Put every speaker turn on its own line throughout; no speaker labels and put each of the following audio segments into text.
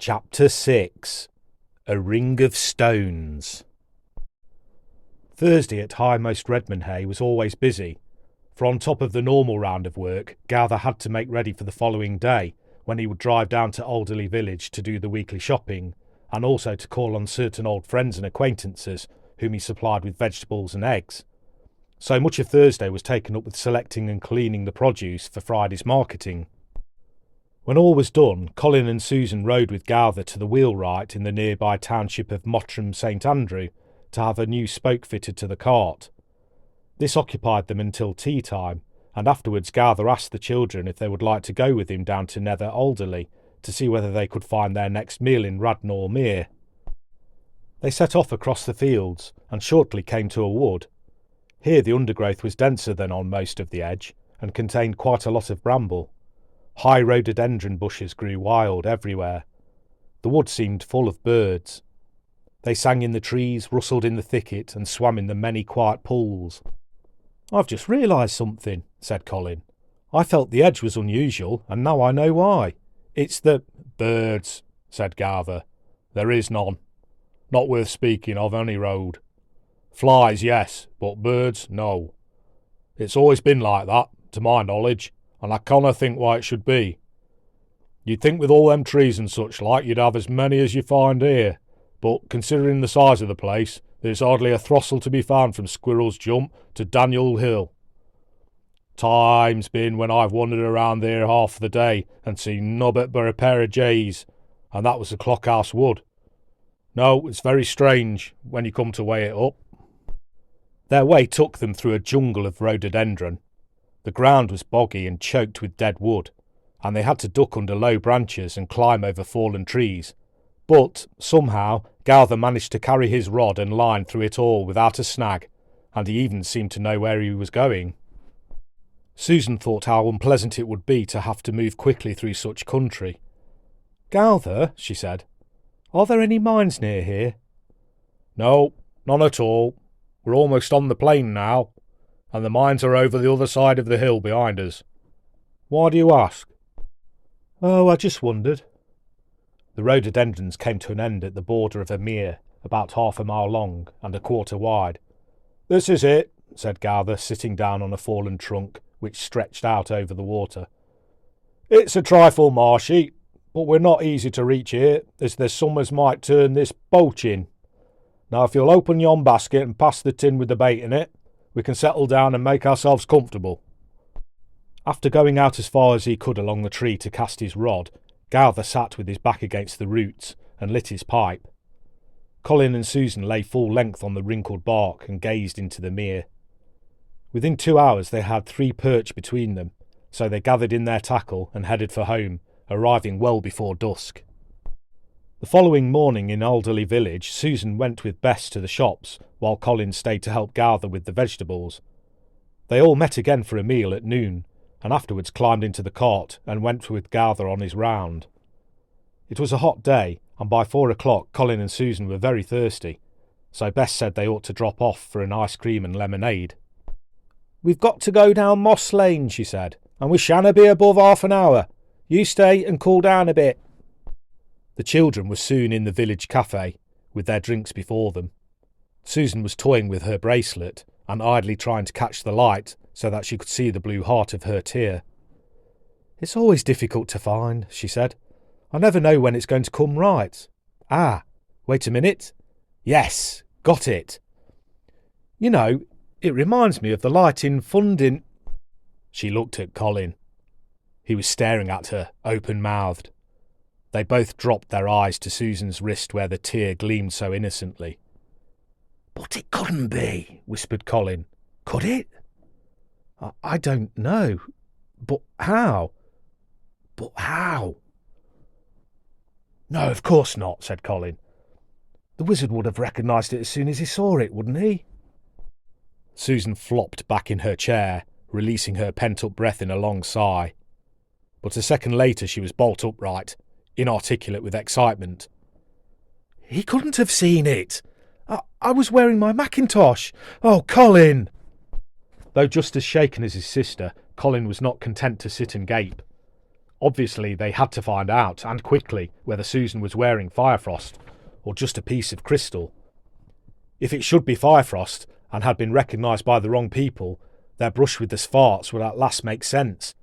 Chapter 6. A Ring of Stones. Thursday at Highmost Redmanhay was always busy, for on top of the normal round of work, Garner had to make ready for the following day, when he would drive down to Alderley Village to do the weekly shopping, and also to call on certain old friends and acquaintances whom he supplied with vegetables and eggs. So much of Thursday was taken up with selecting and cleaning the produce for Friday's marketing. When all was done, Colin and Susan rode with Garner to the wheelwright in the nearby township of Mottram St Andrew to have a new spoke fitted to the cart. This occupied them until tea time, and afterwards Garner asked the children if they would like to go with him down to Nether Alderley to see whether they could find their next meal in Radnor Mere. They set off across the fields and shortly came to a wood. Here the undergrowth was denser than on most of the edge and contained quite a lot of bramble. High rhododendron bushes grew wild everywhere. The wood seemed full of birds. They sang in the trees, rustled in the thicket, and swam in the many quiet pools. "I've just realised something," said Colin. "I felt the edge was unusual, and now I know why. It's the—" "Birds," said Garner. "There is none. Not worth speaking of any road. Flies, yes, but birds, no. It's always been like that, to my knowledge, and I canna think why it should be. You'd think with all them trees and such like you'd have as many as you find here, but considering the size of the place, there's hardly a throstle to be found from Squirrel's Jump to Daniel Hill. Time's been when I've wandered around there half the day and seen nobbut but a pair of jays, and that was the Clockhouse Wood. No, it's very strange when you come to weigh it up." Their way took them through a jungle of rhododendron. The ground was boggy and choked with dead wood, and they had to duck under low branches and climb over fallen trees. But, somehow, Garner managed to carry his rod and line through it all without a snag, and he even seemed to know where he was going. Susan thought how unpleasant it would be to have to move quickly through such country. "Garner," she said, "are there any mines near here?" "No, none at all. We're almost on the plain now, and the mines are over the other side of the hill behind us. Why do you ask?" "Oh, I just wondered." The rhododendrons came to an end at the border of a mere, about half a mile long and a quarter wide. "This is it," said Garner, sitting down on a fallen trunk which stretched out over the water. "It's a trifle marshy, but we're not easy to reach here, as there's some as might turn this poaching. Now if you'll open yon basket and pass the tin with the bait in it, we can settle down and make ourselves comfortable." After going out as far as he could along the tree to cast his rod, Garner sat with his back against the roots and lit his pipe. Colin and Susan lay full length on the wrinkled bark and gazed into the mere. Within 2 hours they had 3 perch between them, so they gathered in their tackle and headed for home, arriving well before dusk. The following morning in Alderley Village, Susan went with Bess to the shops, while Colin stayed to help Garner with the vegetables. They all met again for a meal at noon, and afterwards climbed into the cart and went with Garner on his round. It was a hot day, and by 4 o'clock Colin and Susan were very thirsty, so Bess said they ought to drop off for an ice cream and lemonade. "We've got to go down Moss Lane," she said, "and we shanna be above half an hour. You stay and cool down a bit." The children were soon in the village cafe, with their drinks before them. Susan was toying with her bracelet, and idly trying to catch the light so that she could see the blue heart of her tear. "It's always difficult to find," she said. "I never know when it's going to come right. Ah, wait a minute. Yes, got it. You know, it reminds me of the light in Fundin—" She looked at Colin. He was staring at her, open-mouthed. They both dropped their eyes to Susan's wrist where the tear gleamed so innocently. "But it couldn't be," whispered Colin. "Could it?" I don't know. But how? But how? "No, of course not," said Colin. "The wizard would have recognised it as soon as he saw it, wouldn't he?" Susan flopped back in her chair, releasing her pent-up breath in a long sigh. But a second later she was bolt upright, inarticulate with excitement. "He couldn't have seen it. I was wearing my mackintosh. Oh, Colin!" Though just as shaken as his sister, Colin was not content to sit and gape. Obviously, they had to find out, and quickly, whether Susan was wearing Firefrost, or just a piece of crystal. If it should be Firefrost, and had been recognised by the wrong people, their brush with the Svarts would at last make sense.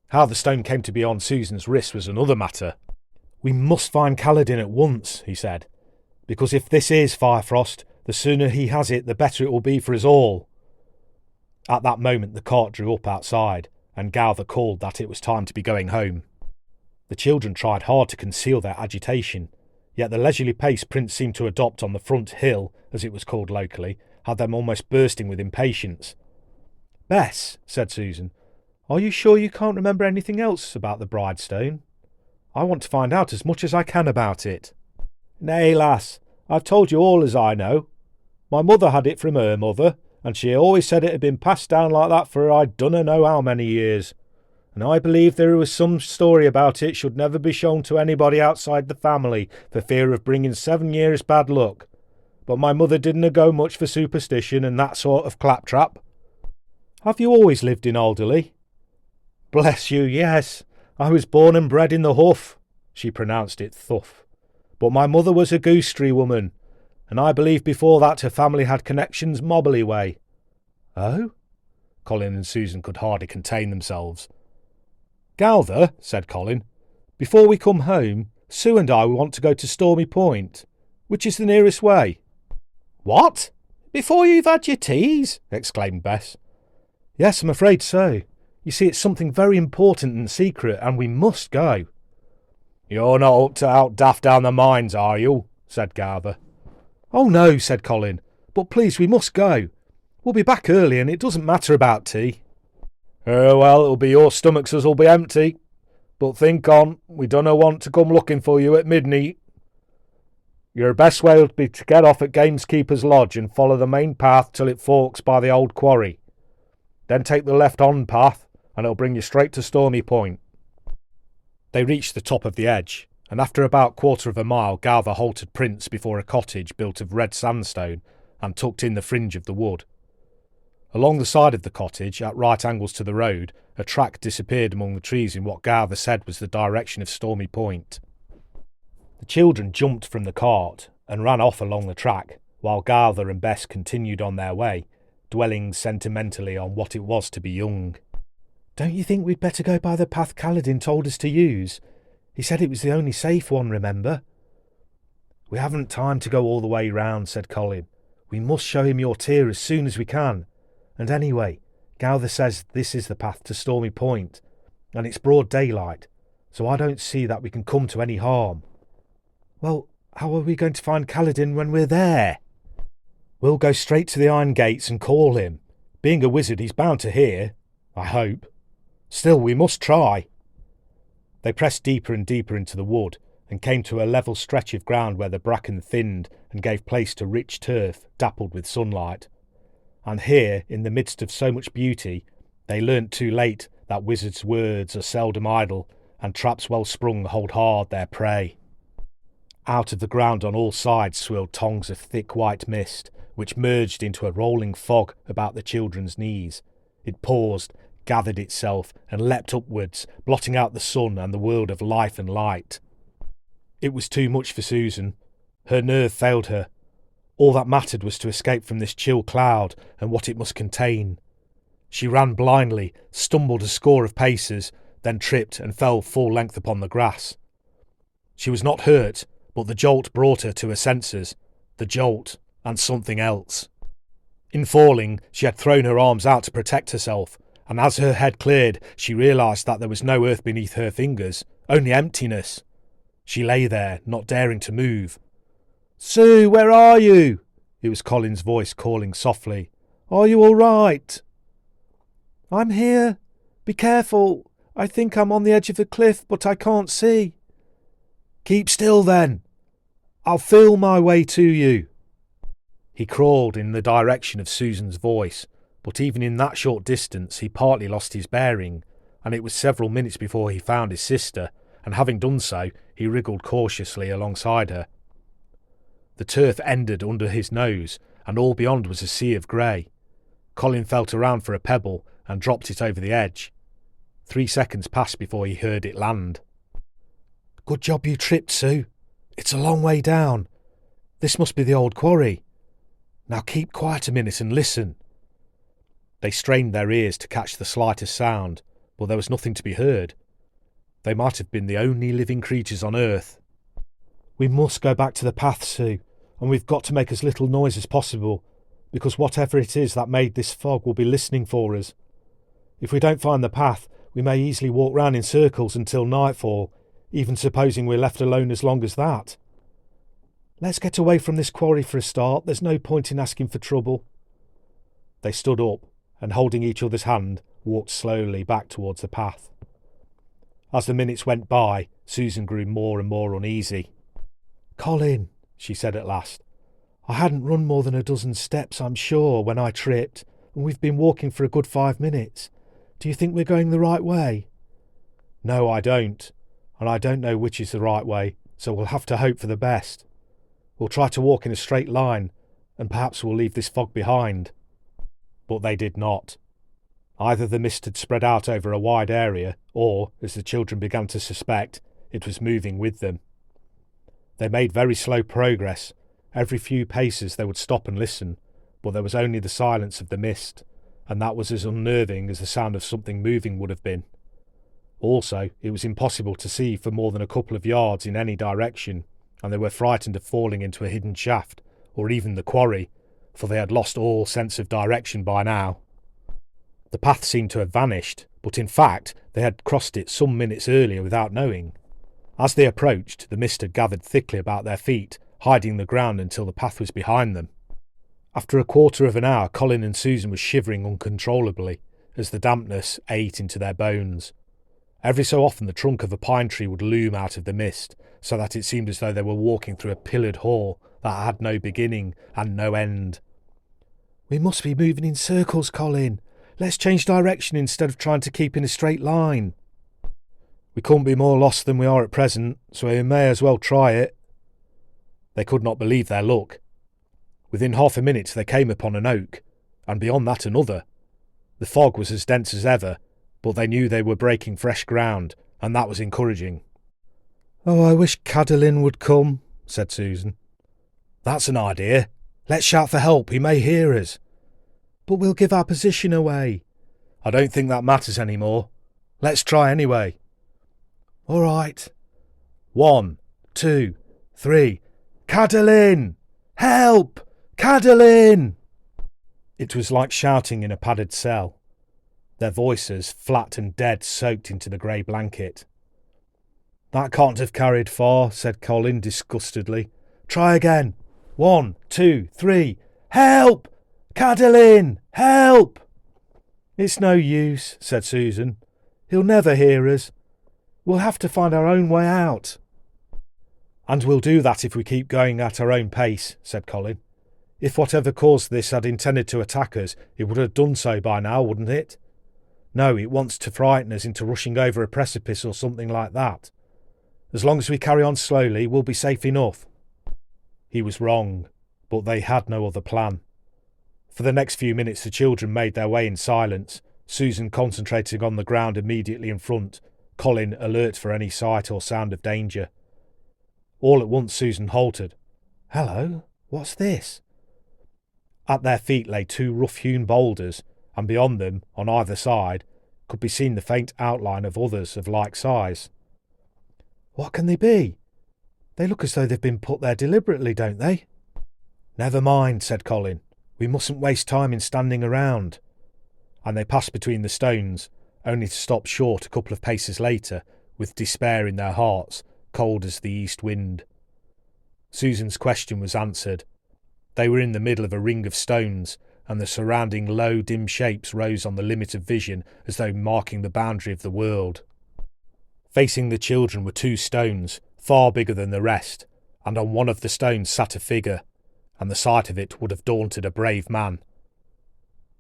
How the stone came to be on Susan's wrist was another matter. "We must find Kaladin at once," he said, "because if this is Firefrost, the sooner he has it, the better it will be for us all." At that moment the cart drew up outside, and Garner called that it was time to be going home. The children tried hard to conceal their agitation, yet the leisurely pace Prince seemed to adopt on the front hill, as it was called locally, had them almost bursting with impatience. "Bess," said Susan, "are you sure you can't remember anything else about the Bridestone? I want to find out as much as I can about it." "Nay, lass, I've told you all as I know. My mother had it from her mother, and she always said it had been passed down like that for I dunno know how many years. And I believe there was some story about it should never be shown to anybody outside the family for fear of bringing 7 years bad luck. But my mother didn't go much for superstition and that sort of claptrap." "Have you always lived in Alderley?" "Bless you, yes. I was born and bred in the Huff." She pronounced it Thuff. "But my mother was a gooseberry woman, and I believe before that her family had connections Moberly way." "Oh?" Colin and Susan could hardly contain themselves. "Garner," said Colin, "before we come home, Sue and I want to go to Stormy Point. Which is the nearest way?" "What? Before you've had your teas?" exclaimed Bess. "Yes, I'm afraid so. You see, it's something very important and secret, and we must go." "You're not up to out daft down the mines, are you?" said Garner. "Oh no," said Colin, "but please, we must go. We'll be back early, and it doesn't matter about tea." Well, it'll be your stomachs as'll be empty. But think on, we dunno want to come looking for you at midnight. Your best way would be to get off at Gamekeeper's Lodge and follow the main path till it forks by the old quarry. Then take the left-on path, and it'll bring you straight to Stormy Point." They reached the top of the edge, and after about 1/4 of a mile Garner halted Prince before a cottage built of red sandstone and tucked in the fringe of the wood. Along the side of the cottage, at right angles to the road, a track disappeared among the trees in what Garner said was the direction of Stormy Point. The children jumped from the cart and ran off along the track, while Garner and Bess continued on their way, dwelling sentimentally on what it was to be young. "Don't you think we'd better go by the path Kaladin told us to use? He said it was the only safe one, remember?" "We haven't time to go all the way round," said Colin. "We must show him your tear as soon as we can. And anyway, Garner says this is the path to Stormy Point, and it's broad daylight, so I don't see that we can come to any harm." "Well, how are we going to find Kaladin when we're there?" "We'll go straight to the iron gates and call him. Being a wizard, he's bound to hear, I hope. Still, we must try." They pressed deeper and deeper into the wood, and came to a level stretch of ground where the bracken thinned and gave place to rich turf dappled with sunlight. And here, in the midst of so much beauty, they learnt too late that wizards' words are seldom idle, and traps well sprung hold hard their prey. Out of the ground on all sides swirled tongues of thick white mist, which merged into a rolling fog about the children's knees. It paused, gathered itself, and leapt upwards, blotting out the sun and the world of life and light. It was too much for Susan. Her nerve failed her. All that mattered was to escape from this chill cloud and what it must contain. She ran blindly, stumbled a score of paces, then tripped and fell full length upon the grass. She was not hurt, but the jolt brought her to her senses. The jolt, and something else. In falling, she had thrown her arms out to protect herself, and as her head cleared, she realised that there was no earth beneath her fingers, only emptiness. She lay there, not daring to move. "Sue, where are you?" It was Colin's voice calling softly. "Are you all right?" "I'm here. Be careful. I think I'm on the edge of the cliff, but I can't see." "Keep still then. I'll feel my way to you." He crawled in the direction of Susan's voice, but even in that short distance he partly lost his bearing, and it was several minutes before he found his sister, and having done so, he wriggled cautiously alongside her. The turf ended under his nose, and all beyond was a sea of grey. Colin felt around for a pebble and dropped it over the edge. 3 seconds passed before he heard it land. "Good job you tripped, Sue. It's a long way down. This must be the old quarry. Now keep quiet a minute and listen." They strained their ears to catch the slightest sound, but there was nothing to be heard. They might have been the only living creatures on Earth. "We must go back to the path, Sue, and we've got to make as little noise as possible, because whatever it is that made this fog will be listening for us. If we don't find the path, we may easily walk round in circles until nightfall, even supposing we're left alone as long as that. Let's get away from this quarry for a start. There's no point in asking for trouble." They stood up and, holding each other's hand, walked slowly back towards the path. As the minutes went by, Susan grew more and more uneasy. "Colin," she said at last, "I hadn't run more than a dozen steps, I'm sure, when I tripped, and we've been walking for a good 5 minutes. Do you think we're going the right way?" "No, I don't, and I don't know which is the right way, so we'll have to hope for the best. We'll try to walk in a straight line, and perhaps we'll leave this fog behind." But they did not. Either the mist had spread out over a wide area, or, as the children began to suspect, it was moving with them. They made very slow progress. Every few paces they would stop and listen, but there was only the silence of the mist, and that was as unnerving as the sound of something moving would have been. Also, it was impossible to see for more than a couple of yards in any direction, and they were frightened of falling into a hidden shaft, or even the quarry, for they had lost all sense of direction by now. The path seemed to have vanished, but in fact they had crossed it some minutes earlier without knowing. As they approached, the mist had gathered thickly about their feet, hiding the ground until the path was behind them. After a quarter of an hour, Colin and Susan were shivering uncontrollably, as the dampness ate into their bones. Every so often the trunk of a pine tree would loom out of the mist, so that it seemed as though they were walking through a pillared hall that had no beginning and no end. "We must be moving in circles, Colin. Let's change direction instead of trying to keep in a straight line." "We couldn't be more lost than we are at present, so we may as well try it." They could not believe their luck. Within half a minute they came upon an oak, and beyond that another. The fog was as dense as ever, but they knew they were breaking fresh ground, and that was encouraging. "Oh, I wish Cadolin would come," said Susan. "That's an idea. Let's shout for help, he may hear us." "But we'll give our position away." "I don't think that matters any more. Let's try anyway." "All right. 1, 2, 3. Cadolin! Help! Cadolin!" It was like shouting in a padded cell. Their voices, flat and dead, soaked into the grey blanket. "That can't have carried far," said Colin disgustedly. "Try again. 1, 2, 3. Help! Cadolin! Help!" "It's no use," said Susan. "He'll never hear us. We'll have to find our own way out." "And we'll do that if we keep going at our own pace," said Colin. "If whatever caused this had intended to attack us, it would have done so by now, wouldn't it? No, it wants to frighten us into rushing over a precipice or something like that. As long as we carry on slowly, we'll be safe enough." He was wrong, but they had no other plan. For the next few minutes the children made their way in silence, Susan concentrating on the ground immediately in front, Colin alert for any sight or sound of danger. All at once Susan halted. "Hello, what's this?" At their feet lay 2 rough-hewn boulders, and beyond them, on either side, could be seen the faint outline of others of like size. "What can they be? They look as though they've been put there deliberately, don't they?" "Never mind," said Colin. "We mustn't waste time in standing around." And they passed between the stones, only to stop short a couple of paces later, with despair in their hearts, cold as the east wind. Susan's question was answered. They were in the middle of a ring of stones, and the surrounding low, dim shapes rose on the limit of vision as though marking the boundary of the world. Facing the children were 2 stones, far bigger than the rest, and on one of the stones sat a figure, and the sight of it would have daunted a brave man.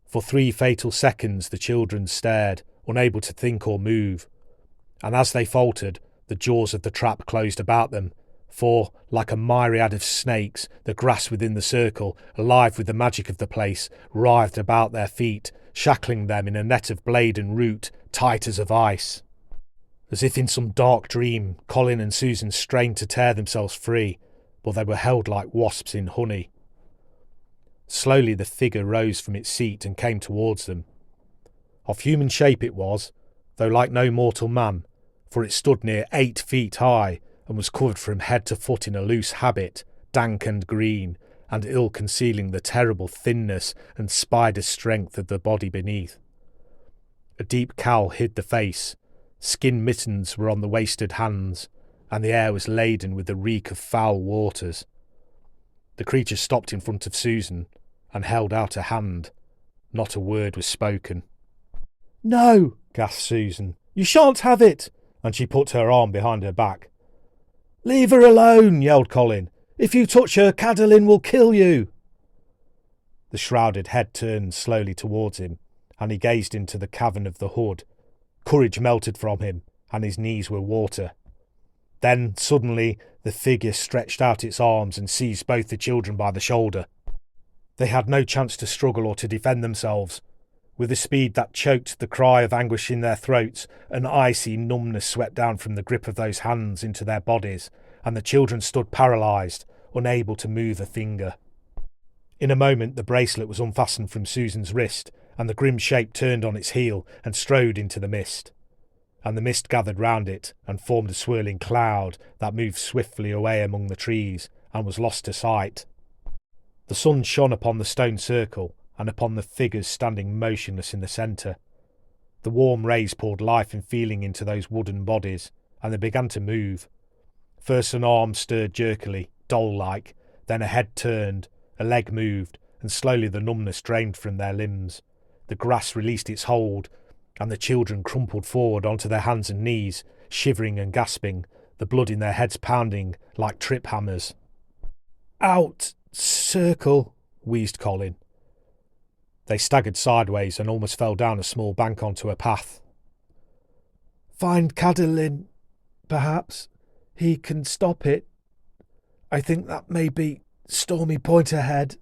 For 3 fatal seconds the children stared, unable to think or move, and as they faltered, the jaws of the trap closed about them, for, like a myriad of snakes, the grass within the circle, alive with the magic of the place, writhed about their feet, shackling them in a net of blade and root, tight as of ice. As if in some dark dream, Colin and Susan strained to tear themselves free, but they were held like wasps in honey. Slowly the figure rose from its seat and came towards them. Of human shape it was, though like no mortal man, for it stood near 8 feet high, and was covered from head to foot in a loose habit, dank and green, and ill concealing the terrible thinness and spider strength of the body beneath. A deep cowl hid the face, skin mittens were on the wasted hands, and the air was laden with the reek of foul waters. The creature stopped in front of Susan, and held out a hand. Not a word was spoken. "No!" gasped Susan. "You shan't have it!" And she put her arm behind her back. "Leave her alone!" yelled Colin. "If you touch her, Cadolin will kill you!" The shrouded head turned slowly towards him, and he gazed into the cavern of the hood. Courage melted from him, and his knees were water. Then, suddenly, the figure stretched out its arms and seized both the children by the shoulder. They had no chance to struggle or to defend themselves. With a speed that choked the cry of anguish in their throats, an icy numbness swept down from the grip of those hands into their bodies, and the children stood paralysed, unable to move a finger. In a moment the bracelet was unfastened from Susan's wrist, and the grim shape turned on its heel and strode into the mist. And the mist gathered round it, and formed a swirling cloud that moved swiftly away among the trees, and was lost to sight. The sun shone upon the stone circle, and upon the figures standing motionless in the centre. The warm rays poured life and feeling into those wooden bodies, and they began to move. First an arm stirred jerkily, doll-like, then a head turned, a leg moved, and slowly the numbness drained from their limbs. The grass released its hold, and the children crumpled forward onto their hands and knees, shivering and gasping, the blood in their heads pounding like trip hammers. "Out! Circle!" wheezed Colin. They staggered sideways and almost fell down a small bank onto a path. "Find Cadolin, perhaps. He can stop it. I think that may be Stormy Point ahead."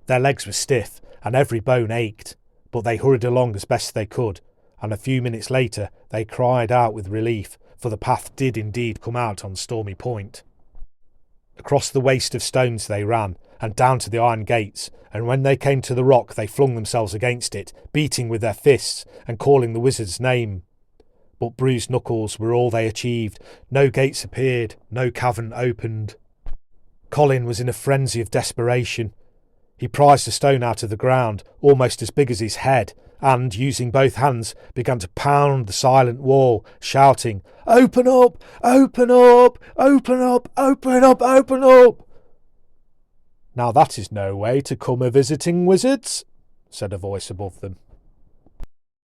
Their legs were stiff, and every bone ached, but they hurried along as best they could, and a few minutes later they cried out with relief, for the path did indeed come out on Stormy Point. Across the waste of stones they ran, and down to the iron gates, and when they came to the rock they flung themselves against it, beating with their fists and calling the wizard's name. But bruised knuckles were all they achieved. No gates appeared, no cavern opened. Colin was in a frenzy of desperation. He prized a stone out of the ground, almost as big as his head, and, using both hands, began to pound the silent wall, shouting, "Open up! Open up! Open up! Open up! Open up!" "Now that is no way to come a-visiting wizards," said a voice above them.